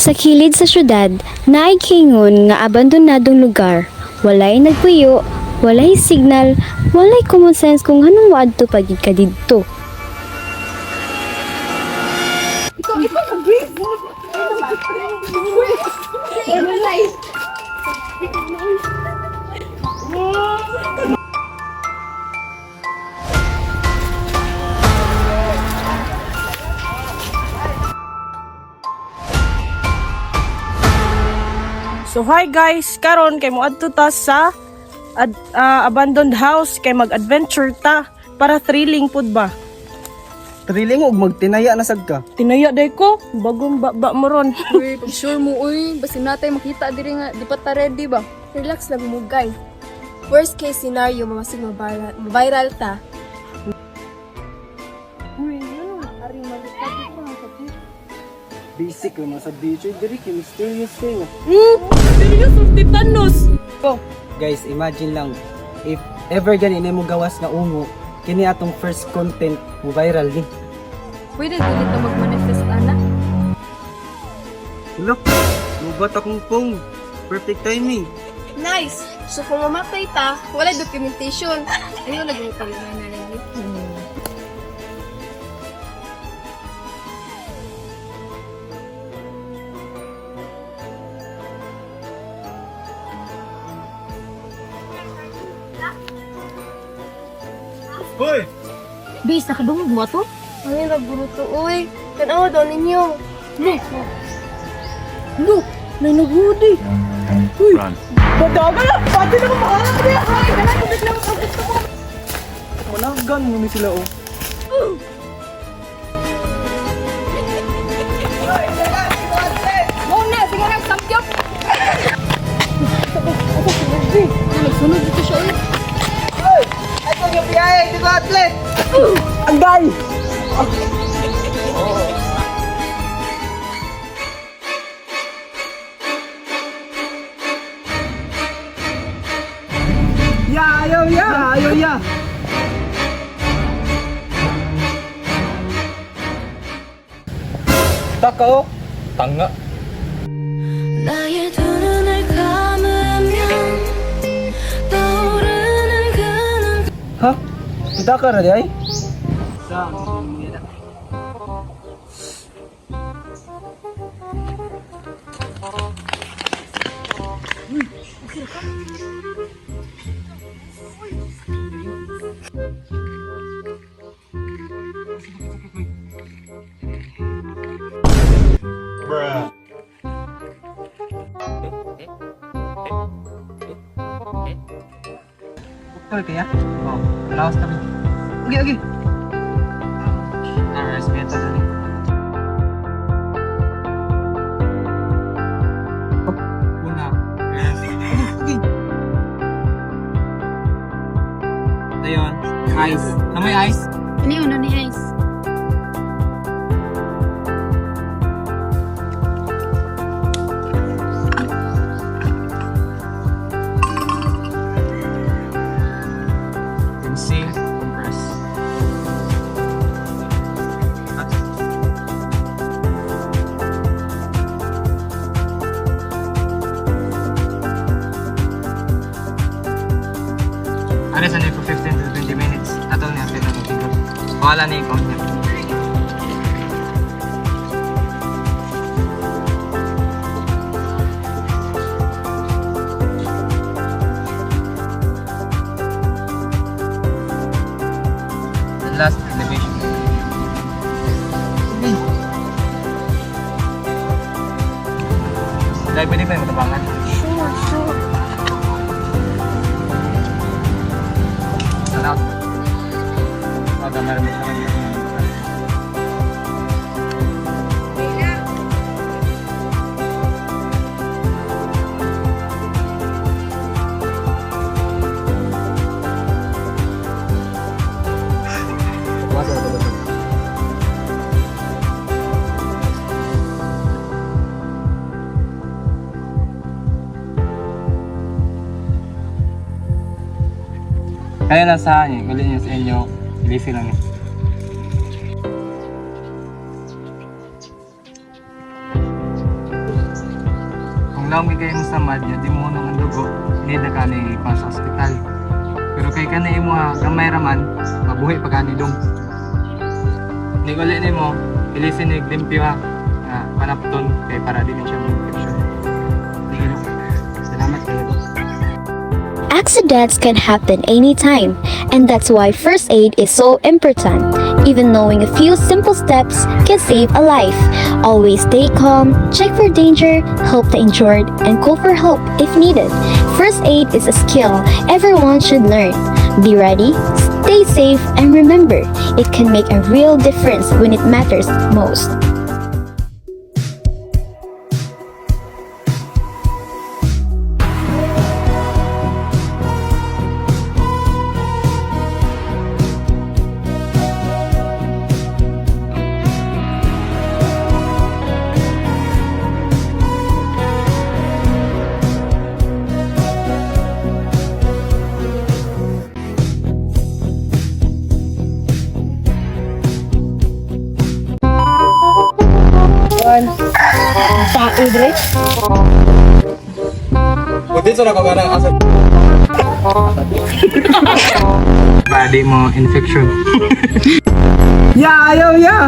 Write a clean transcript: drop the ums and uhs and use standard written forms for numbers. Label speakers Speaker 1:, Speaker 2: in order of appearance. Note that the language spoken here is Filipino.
Speaker 1: Sa kilid sa syudad, naay kingon nga abandonadong lugar. Walay nagpuyo, walay signal, walay common sense kung anong waadto pagid ka didto.
Speaker 2: So hi guys, karon kay moadto ta sa abandoned house kay mag-adventure ta para thrilling pud ba.
Speaker 3: Thrilling og magtinaya na sad ka.
Speaker 2: Tinaya day ko, bagong baba mo ron.
Speaker 4: Uy, pag sure mo, uy, basta natay makita diri nga, di pa ta ready ba?
Speaker 5: Relax lang mo, guy. Worst case scenario, mamasig viral ta.
Speaker 3: Basic naman sa beach. Diri kay mysterious thing.
Speaker 2: Serious of titanos.
Speaker 3: Guys, imagine lang if ever gani mo gawas na ungo, kini atong first content mo viral ni.
Speaker 4: Pwede dili ta mag-manifest, ana?
Speaker 3: Look, lubat akong phone. Perfect timing.
Speaker 5: Nice! So kung mamatay ta, wala documentation. Ayun, nag-upalingan na rin.
Speaker 3: Hoy!
Speaker 4: Bis, nakadungog mo to?
Speaker 5: Ay, nagburuto, uy. Tanawa daw ninyo.
Speaker 2: No, may nagudi. Uy, badaga na, pati na mamahalang niya. Ay, dala ko biglang ang gusto mo.
Speaker 3: Managan mo ni sila oh.
Speaker 4: Muna, sige na, samgyop! Nagsunod dito siya, uy.
Speaker 2: Agay!
Speaker 3: Ayaw ya. Taka oh. Tanga.
Speaker 6: 나의 두 눈을 감으면 떠오르는 그는
Speaker 3: Ha? Kita ka ra di ay? Betul kaya? Oh, lawas kami. Oke. Nah, resmi tadi. Una. Oke. Ayun, ice. Namay ice?
Speaker 4: Ano yun, ano ni Ice?
Speaker 3: MC compress. Ano sa for 15 to 20 minutes? Atong niya sila mag-igot. Wala na yung niya. The last elevation. Dahil pwede pa yung matabangan.
Speaker 5: Sure.
Speaker 3: Salamat. Aga meron mo naman yung kaya nasa niyo, galing niyo sa inyo, ilisi lang niyo.
Speaker 7: kami kayo mo samad niya, di mo nang dugo, hindi na ka ni pa sa ospital. Pero kay ka na imo ha, gamay raman, mabuhi pa ka ni dong. Ni ulit ni mo, ilisin ni limpyo ha, panapton, kay para di man siya mo-infection. Sige Dok, salamat kayo Dok.
Speaker 1: Accidents can happen anytime, and that's why first aid is so important. Even knowing a few simple steps can save a life. Always stay calm, check for danger, help the injured, and call for help if needed. First aid is a skill everyone should learn. Be ready, stay safe, and remember, it can make a real difference when it matters most.
Speaker 7: Body mo infection.
Speaker 3: Ya, ayaw ya.